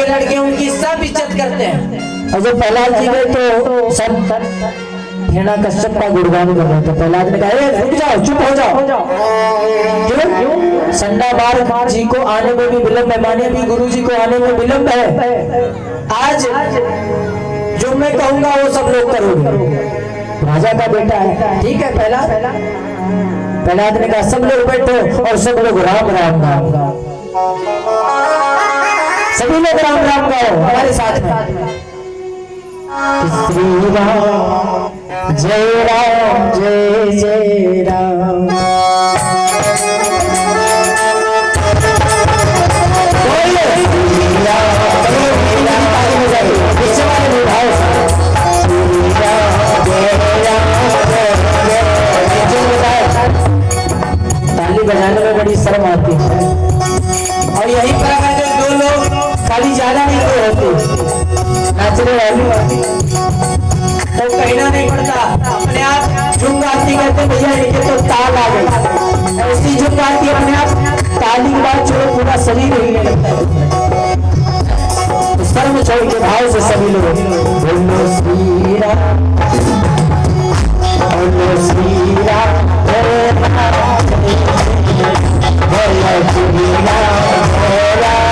लड़के उनकी सब इज्जत करते हैं। और जब प्रहलाद जी गए तो सब हिरण्यकश्यप का गुणगान कर रहे थे। प्रहलाद ने कहा रुक जाओ, चुप हो जाओ। क्यों? संडाबार जी को आने में भी विलंब है, माने भी गुरु जी को आने में विलंब है। आज जो मैं कहूंगा वो सब लोग करोगे, राजा का बेटा है। ठीक है प्रहलाद ने कहा सब लोग बैठो और सब लोग राम राम गाओ, सभी लोग राम राम गाओ हमारे साथ में। श्री राम जय राम जय जय राम। ताली बजाने में बड़ी शर्म आती है। और यही पर अगर दो लोग खाली ज्यादा नहीं तो होते नाचने वाली तो कहना नहीं पड़ता, अपने आप झुम गाती कहते भैया नीचे तो ताल आ गई, ऐसी झुम गाती अपने आप। ताली के बाद छोड़ो पूरा शरीर हिलने लगता है। तो शर्म छोड़ के भाव से सभी लोग बोलो श्री राम, बोलो श्री राम जय राम बोलो श्री राम जय राम,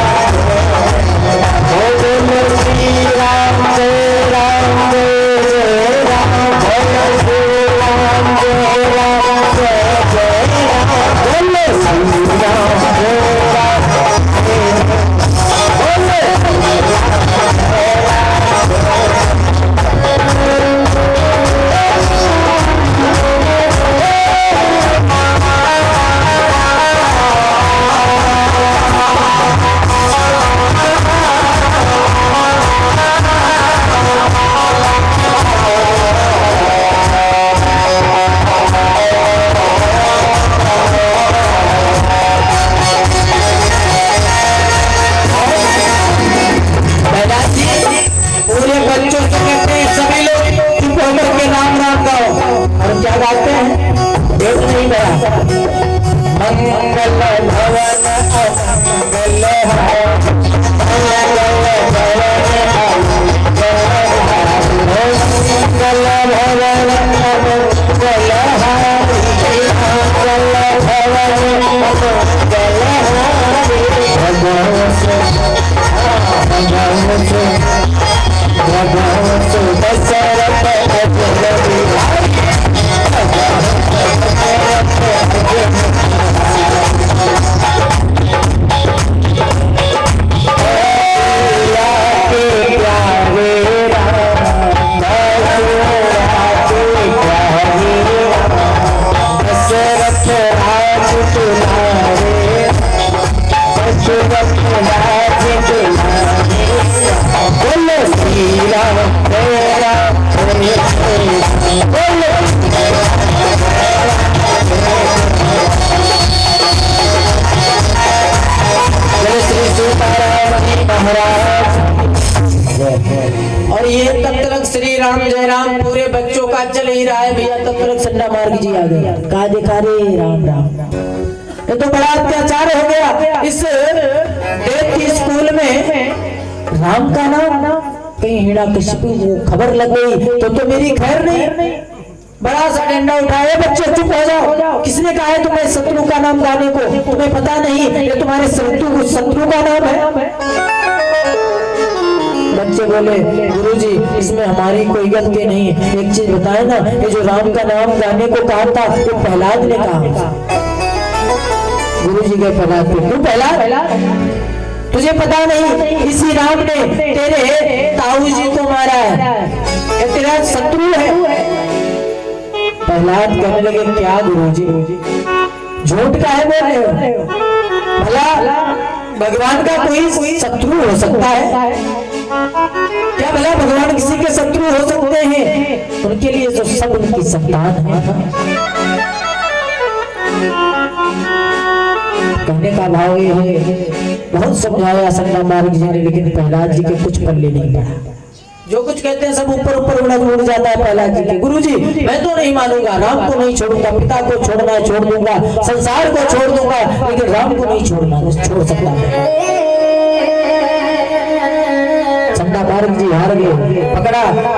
बोलो श्री राम जय राम जय राम, बोलो श्री राम जय राम जय जय राम, बोलो श्री राम जय राम और ये तब तक श्री राम जय राम पूरे बच्चों का चल ही रहा है भैया, तब तक संडा मार्ग जी आ गया। कहा देखा रे राम राम, ये तो बड़ा अत्याचार हो गया। इस देव की स्कूल में राम का नाम कहीं हिरण्यकश्यप को खबर लग गई तो मेरी खैर नहीं। बड़ा सा डंडा उठाया, बच्चे चुप हो जाओ। किसने कहा है तुम्हें शत्रु का नाम गाने को? तुम्हें पता नहीं ये तुम्हारे शत्रु का नाम है। बच्चे बोले गुरुजी इसमें हमारी कोई गलती नहीं है, एक चीज बताए ना, ये जो राम का नाम गाने को कहा था वो प्रहलाद ने कहा। गुरुजी के प्रहलाद को, क्यों प्रहलाद तुझे पता नहीं इसी राम ने तेरे ताऊ जी को मारा है, ये तेरा शत्रु है। प्रहलाद कहने लगे क्या गुरुजी झूठ का है बोल रहे हो? भला भगवान का कोई शत्रु हो सकता है क्या? भला भगवान किसी के शत्रु हो सकते हैं? उनके लिए जो सब उनकी संतान है। कहने का भाव ये है, बहुत समझाया संडा मार्ग जी ने, लेकिन प्रहलाद जी के कुछ पल्ले नहीं पड़ा। जो कुछ कहते हैं सब ऊपर ऊपर उड़ जाता है प्रहलाद जी के। गुरुजी मैं तो नहीं मानूंगा, राम को नहीं छोड़ूंगा, पिता को छोड़ना है छोड़ दूंगा, संसार को छोड़ दूंगा, लेकिन राम को नहीं छोड़ सकता।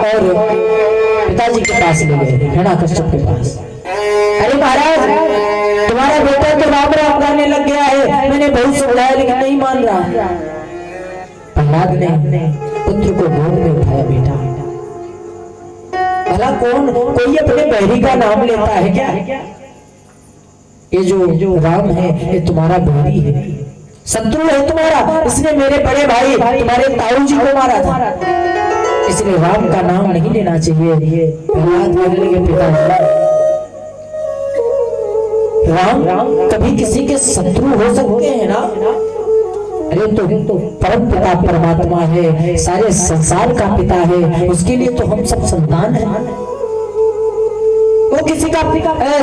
और पिताजी के पास ले गए, हिरण्यकश्यप के पास। अरे महाराज, तुम्हारा बेटा तो राम राम गाने लग गया है, मैंने बहुत समझाया लेकिन नहीं मान रहा। प्रहलाद ने पुत्र को गोद में उठाया। बेटा, भला कौन कोई अपने बहरी का नाम लेता है क्या? ये जो राम है ये तुम्हारा बहरी है, शत्रु है तुम्हारा। इसने मेरे बड़े भाई तुम्हारे ताऊ जी को मारा था, इसलिए राम का नाम नहीं लेना चाहिए। प्रहलाद कहने लगे, पिता राम कभी किसी के शत्रु हो सकते हैं ना? अरे तो परम पिता परमात्मा है, सारे संसार का पिता है, उसके लिए तो हम सब संतान हैं। वो किसी का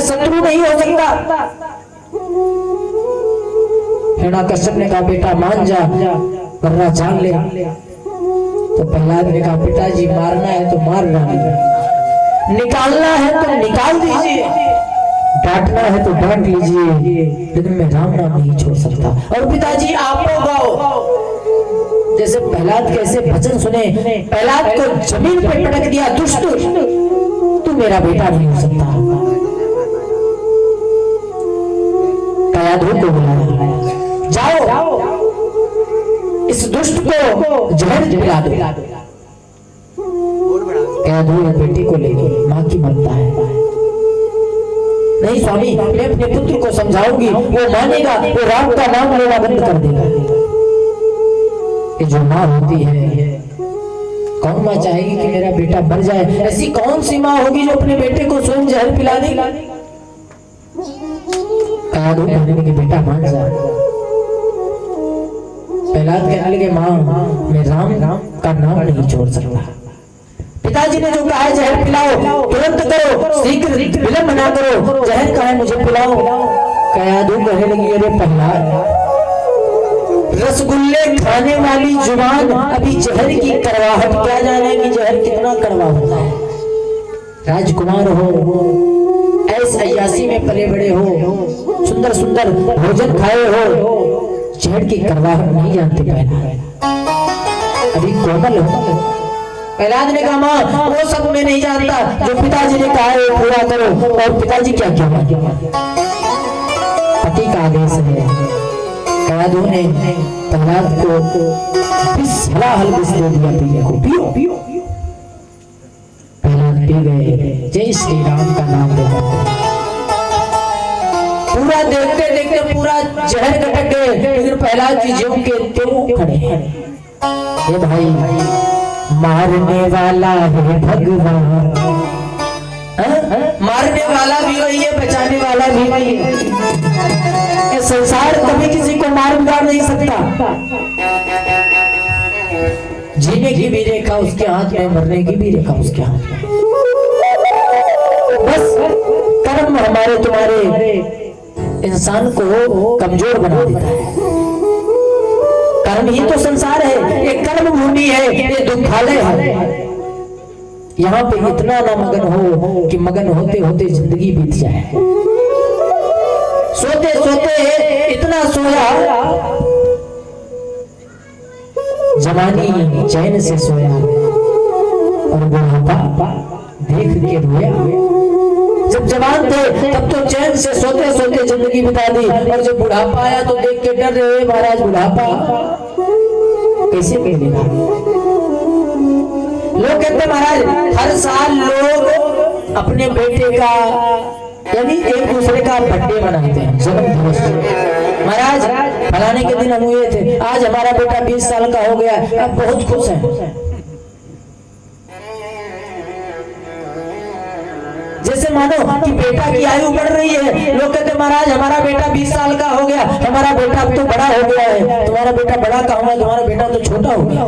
शत्रु नहीं हो सकता। हिरण्यकश्यप ने कहा, बेटा मान जा वरना जान ले। तो प्रहलाद ने कहा, पिताजी मारना है तो मार डालिए, निकालना है तो निकाल दीजिए, डांटना है तो डांट लीजिए, लेकिन मैं राम नाम नहीं छोड़ सकता। और पिताजी आप गाओ। जैसे प्रहलाद कैसे भजन सुने, प्रहलाद को जमीन पर पटक दिया, दुष्ट तू मेरा बेटा नहीं हो सकता। कयाधु को बुलाया, जाओ इस दुष्ट को जहर पिला दो। कयाधु बेटी को ले गई, माँ की ममता है। नहीं स्वामी, मैं अपने पुत्र को समझाऊंगी, वो मानेगा, वो राम का नाम लेना बंद कर देगा। ये जो माँ होती है, कौन माँ चाहेगी कि मेरा बेटा मर जाए? ऐसी कौन सी माँ होगी जो अपने बेटे को स्वयं जहर पिला देगी? कयाधु कहने लगे, बेटा मान जा। प्रहलाद कहने लगे, माँ मैं राम का नाम नहीं छोड़ सकता। पिताजी ने जो कहा है जहर पिलाओ, तुरंत करो, शीघ्र विलंब ना करो, जहर कहा है मुझे पिलाओ। कयाधु कहने लगी, अरे प्रहलाद, रसगुल्ले खाने वाली जुबान अभी जहर की कड़वाहट क्या जाने कि जहर कितना कड़वा होता है। राजकुमार हो, ऐस अय्यासी में पले बड़े हो, सुंदर सुंदर भोजन खाए हो, जहर की कड़वाहट नहीं जानते पहला, अभी कोमल हो। प्रहलाद ने कहा, माँ वो सब मैं नहीं जानता, जो पिताजी ने कहा है पूरा करो। और पिताजी क्या क्या पति का आदेश है। कयाधु ने प्रहलाद को 20 हलाहल विष दे दिया, पीने को, पियो। प्रहलाद पी गए, जय श्री राम का नाम लेकर। पूरा देखते देखते पूरा जहर गटक गए, लेकिन प्रहलाद जी ज्यों के त्यों खड़े हैं। ये भाई मारने वाला है भगवान, मारने वाला भी वही है, बचाने वाला भी वही है। ये संसार कभी किसी को मार नहीं सकता। जीने की भी रेखा उसके हाथ में, मरने की भी रेखा उसके हाथ में। बस कर्म हमारे तुम्हारे इंसान को कमजोर बना देता है। कर्म ही तो संसार है, ये कर्म भूमि है, ये दुखालय है। यहाँ पे इतना ना मगन हो कि मगन होते होते जिंदगी बीत जाए। सोते सोते इतना सोया, जवानी चैन से सोया और बुढ़ापा देख के रोया। जब जवान थे तब तो चैन से सोते सोते जिंदगी बिता दी, और जब बुढ़ापा आया तो देख के डर रहे, महाराज बुढ़ापा कैसे मिलेगा? लोग कहते महाराज हर साल लोग अपने बेटे का यानी एक दूसरे का बर्थडे मनाते हैं, जन्मदिवस। महाराज फलाने के दिन हम हुए थे, आज हमारा बेटा 20 साल का हो गया, अब बहुत खुश है। जैसे मानो कि बेटा की आयु बढ़ रही है। लोग कहते महाराज हमारा बेटा 20 साल का हो गया, हमारा बेटा अब तो बड़ा हो गया है। तुम्हारा बेटा बड़ा कहाँ है? तुम्हारा बेटा तो छोटा हो गया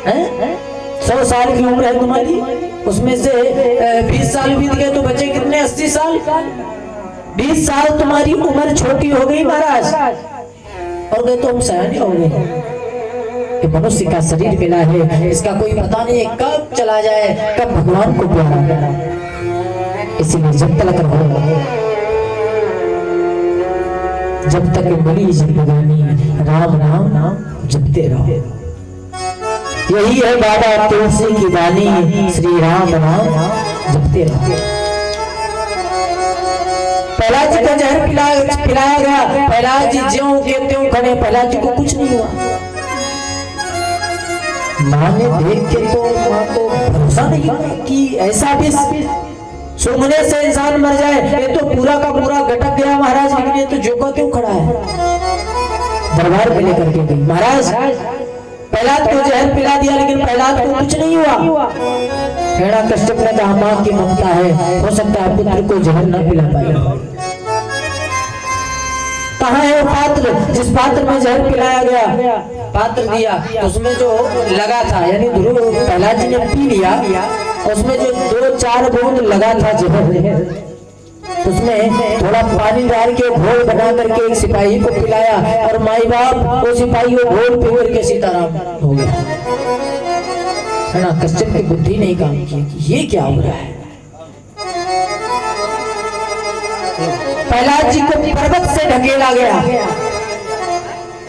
है। 100 साल की उम्र है तुम्हारी, उसमें से 20 साल बीत गए तो बचे कितने? 80 साल। 20 साल तुम्हारी उम्र छोटी हो गई महाराज, और गए तो हम सयाने हो गए। मनुष्य का शरीर मिला है, इसका कोई पता नहीं कब चला जाए, कब भगवान को प्यारा। इसीलिए जब तक रहो, जब तक मिली जिंदगानी, राम नाम जपते रहो। यही है बाबा तुलसी की वाणी, श्री राम नाम जपते रहो। प्रहलाद जी का जहर पिलाया गया, प्रहलाद जी ज्यों के त्यों खड़े, प्रहलाद जी को कुछ नहीं हुआ। माँ ने देख के तो माँ को भरोसा नहीं कि ऐसा भी सूंघने से इंसान मर जाए, ये तो पूरा का पूरा गटक गया महाराज, लेकिन ये तो जो का त्यों खड़ा है। दरबार में लेकर के गई, महाराज प्रहलाद को जहर पिला दिया लेकिन प्रहलाद को कुछ नहीं हुआ। हिरण्यकश्यप ने कहा माँ की ममता है, हो सकता है पुत्र को जहर न पिला पाए। कहाँ है वो पात्र जिस पात्र में जहर पिलाया गया? पात्र दिया, उसमें जो लगा था, यानी ध्रुव प्रहलाद जी ने पी लिया, उसमें जो 2-4 बूंद लगा था जहर, उसमें थोड़ा पानी डाल के घोल बना करके एक सिपाही को पिलाया, और माई बाप वो सिपाही वो घोल पी करके सीताराम हो गया। है ना, कश्यप की बुद्धि नहीं काम की कि ये क्या हो रहा है। प्रहलाद जी को पर्वत से ढकेला गया,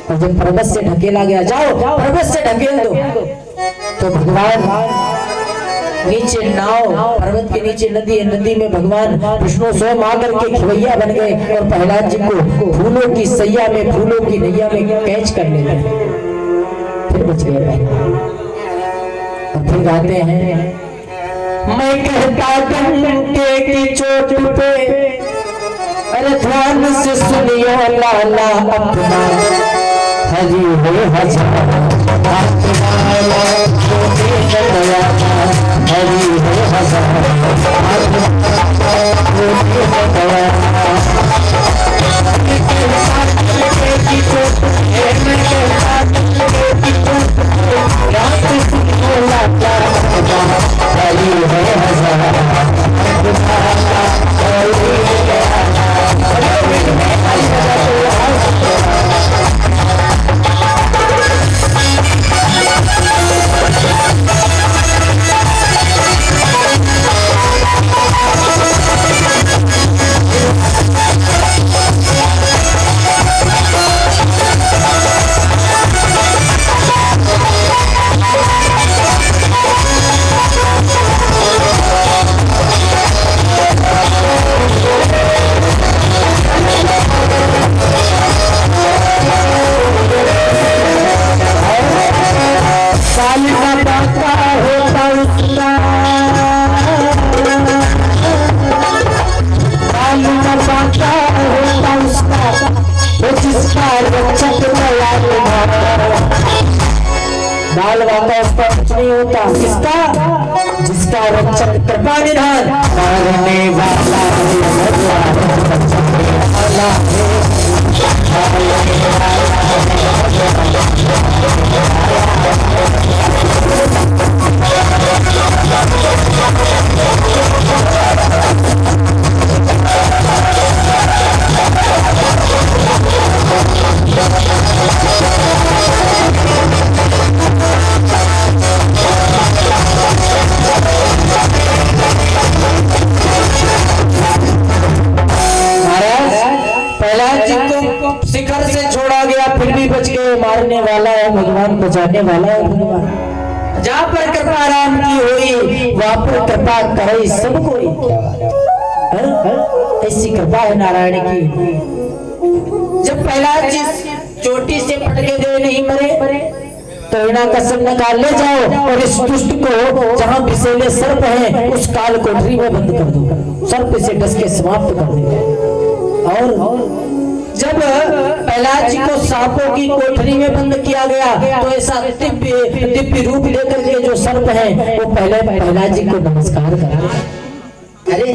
और जब पर्वत से ढकेला गया, जाओ पर्वत से ढकेल दो, तो भगवान नीचे नाव, पर्वत के नीचे नदी है, नदी में भगवान विष्णु स्वयं आकर के खिवैया बन गए और प्रहलाद जी को फूलों की सैया में, फूलों की नैया में कैच कर लेते, फिर बच गए। और फिर गाते हैं, मैं कहता डंके की चोट पे, अरे ध्यान से सुनियो लाला अपना, हरि हो हजार हरि हो हजार बाल वाता उसका कुछ नहीं होता, किसका? जिसका रक्षक कृपा निधान करने वाला शिखर से छोड़ा गया, फिर भी बच गए। मारने वाला है भगवान, बचाने वाला है भगवान। जहाँ पर कृपा राम की हुई, वहाँ पर कृपा करे सब कोई। ऐसी कृपा है नारायण की। जब प्रहलाद जी चोटी से पटके गए, नहीं मरे, तो हिरण्यकश्यप ने कहा ले जाओ और इस दुष्ट को जहाँ विषैले सर्प हैं उस काल कोठरी में बंद कर दो, सर्प से डस के समाप्त कर दो। और जब प्रहलाद जी को सांपों की कोठरी में बंद किया गया, तो ऐसा दिव्य रूप लेकर के जो सर्प हैं वो पहले प्रहलाद जी को नमस्कार कर, अरे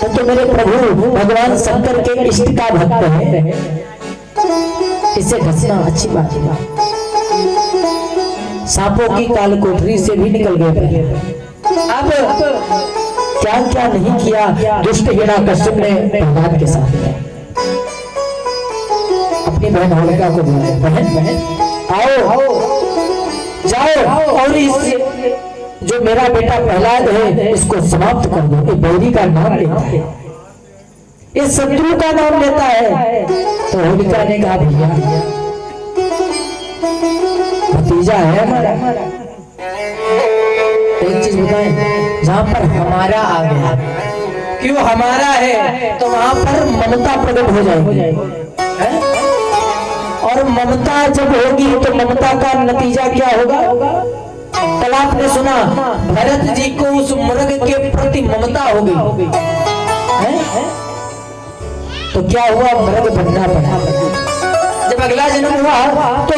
तो मेरे प्रभु भगवान शंकर के इष्ट का भक्त है, इसे डसना अच्छी बात है। सांपों की काल कोठरी से भी निकल गए। अब क्या क्या नहीं किया दुष्ट हिरण्यकश्यप ने प्रहलाद के साथ। अपनी बहन होलिका को बुलाया, बहन आओ जाओ और इस जो मेरा बेटा प्रहलाद है इसको समाप्त कर दो। ये बैरी का नाम लेता है, ये शत्रु का नाम लेता है। तो होलिका ने कहा भैया नतीजा है हमारा। एक चीज बताएं, जहां पर हमारा आ गया, क्यों हमारा है, तो वहां पर ममता प्रकट हो जाएगी है? और ममता जब होगी तो ममता का नतीजा क्या होगा? कल आपने सुना भरत जी को उस मृग के प्रति ममता हो गई है? तो क्या हुआ? मृग बनना पड़ा। जब अगला जन्म हुआ तो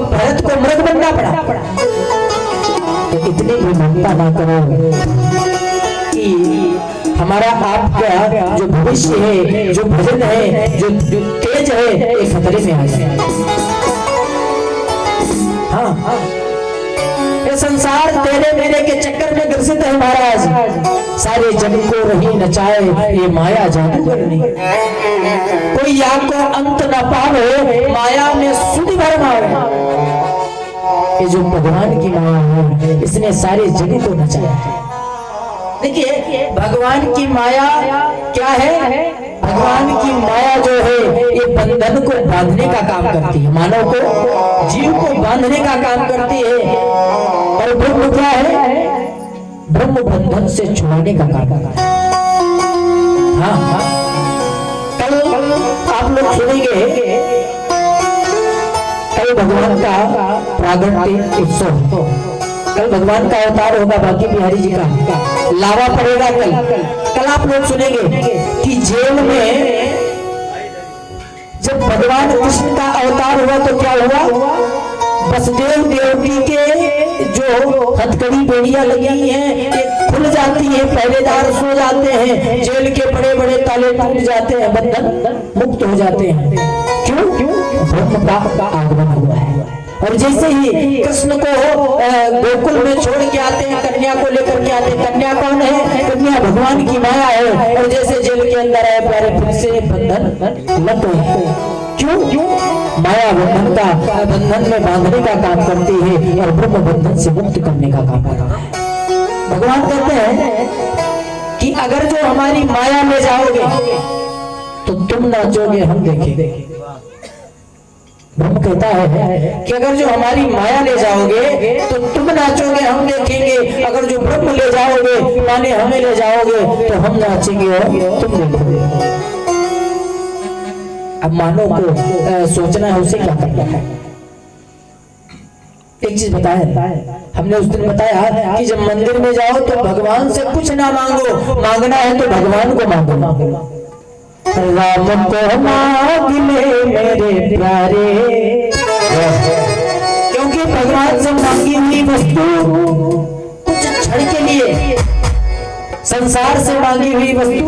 भरत को मृग बनना पड़ा। तो इतनी भी ममता ना करो कि हमारा आपका जो भविष्य है, जो भजन है, जो तेज है, ये खतरे में आ जाए। हाँ, ये संसार तेरे मेरे के चक्कर में ग्रसित है महाराज। सारे जग को रही नचाए ये माया जादूगरनी। कोई या को अंत न पावे, माया में सुधि भर मावे। ये जो भगवान की माया है, इसने सारे जग को नचाया है। देखिए भगवान की माया क्या है? भगवान की माया जो है ये बंधन को बांधने का काम करती है, मानव को, जीव को बांधने का काम करती है। और ब्रह्म क्या है? ब्रह्म बंधन से छुड़ाने का काम करता है। हाँ, कल आप लोग सुनेंगे, कल भगवान का प्रागट्य उत्सव, कल भगवान का अवतार होगा बाकी बिहारी जी का, लावा पड़ेगा कल आप लोग सुनेंगे कि जेल में जब भगवान कृष्ण का अवतार हुआ तो क्या हुआ? वसुदेव देवकी के जो हथकड़ी बेड़ियां लगी हैं ये खुल जाती है, पहरेदार सो जाते हैं, जेल के बड़े बड़े ताले टूट जाते हैं, बंधन मुक्त हो जाते हैं। क्यों? ब्रह्म का आगमन हुआ है। और जैसे ही कृष्ण को गोकुल में छोड़ के आते हैं, कन्या को लेकर के आते हैं। कन्या कौन है? कन्या भगवान की माया है। और जैसे जेल के अंदर आए प्यारे, फिर से बंधन लग गए। क्यों? माया बंधन में बांधने का काम करती है और ब्रह्म बंधन से मुक्त करने का काम करता है। भगवान कहते हैं कि अगर जो हमारी माया में जाओगे तो तुम नाचोगे हम देखेंगे। ब्रह्म कहता है कि अगर जो हमारी माया ले जाओगे तो तुम नाचोगे हम देखेंगे, अगर जो ब्रह्म ले जाओगे माने हमें ले जाओगे तो हम नाचेंगे और तुम देखोगे। अब मानो को सोचना है उसे क्या करना है। एक चीज बताया हमने उस दिन, बताया कि जब मंदिर में जाओ तो भगवान से कुछ ना मांगो, मांगना है तो भगवान को मांगो। राम को मांग ले मेरे प्यारे, क्योंकि भगवान से मांगी हुई वस्तु कुछ क्षण के लिए, संसार से मांगी हुई वस्तु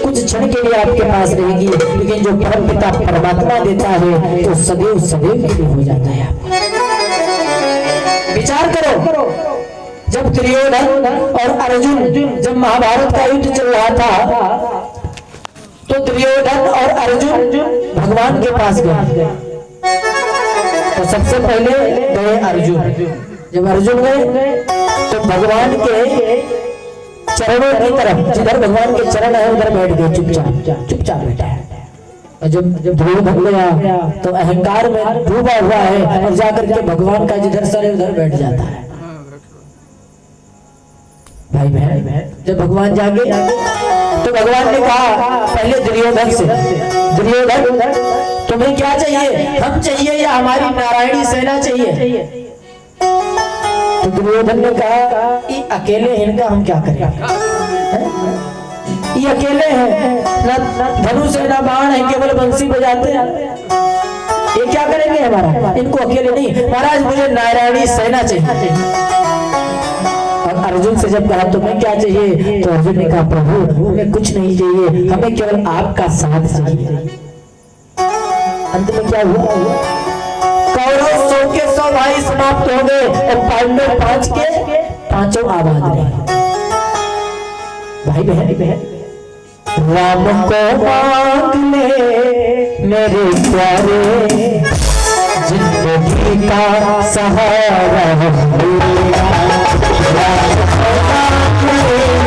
कुछ क्षण के लिए आपके पास रहेगी, लेकिन जो परम पिता परमात्मा देता है तो सदैव सदैव के लिए हो जाता है। विचार करो, जब दुर्योधन और अर्जुन, जब महाभारत का युद्ध चल रहा था तो दुर्योधन और अर्जुन भगवान के पास गए। तो सबसे पहले गए अर्जुन। जब अर्जुन गए तो भगवान के चरणों की तरफ, जिधर भगवान के चरण है उधर बैठ गए, चुपचाप बैठा है। और जब दुर्योधन गया तो अहंकार में डूबा हुआ है और जाकर के भगवान का जिधर सर है उधर बैठ जाता है। भाई बहन, जब भगवान जागे तो भगवान ने कहा पहले दुर्योधन से, दुर्योधन तुम्हें क्या चाहिए? हम चाहिए या हमारी नारायणी सेना चाहिए? तो दुर्योधन ने कहा ये अकेले इनका हम क्या करें? ये अकेले हैं, ना धनुष है ना बाण है, केवल बंसी बजाते हैं, ये क्या करेंगे हमारा? इनको अकेले नहीं महाराज, मुझे नारायणी सेना चाहिए। अर्जुन से जब कहा तुम्हें क्या चाहिए तो अर्जुन ने कहा प्रभु हमें कुछ नहीं चाहिए, हमें केवल आपका साथ चाहिए। अंत में क्या हुआ? कौरव 100 के 100 भाई समाप्त हो गए और पांडव 5 के 5 आबाद रहे। भाई बहन, राम को मांग ले मेरे प्यारे, जिंदगी का सहारा हम तेरा। राम को मांग ले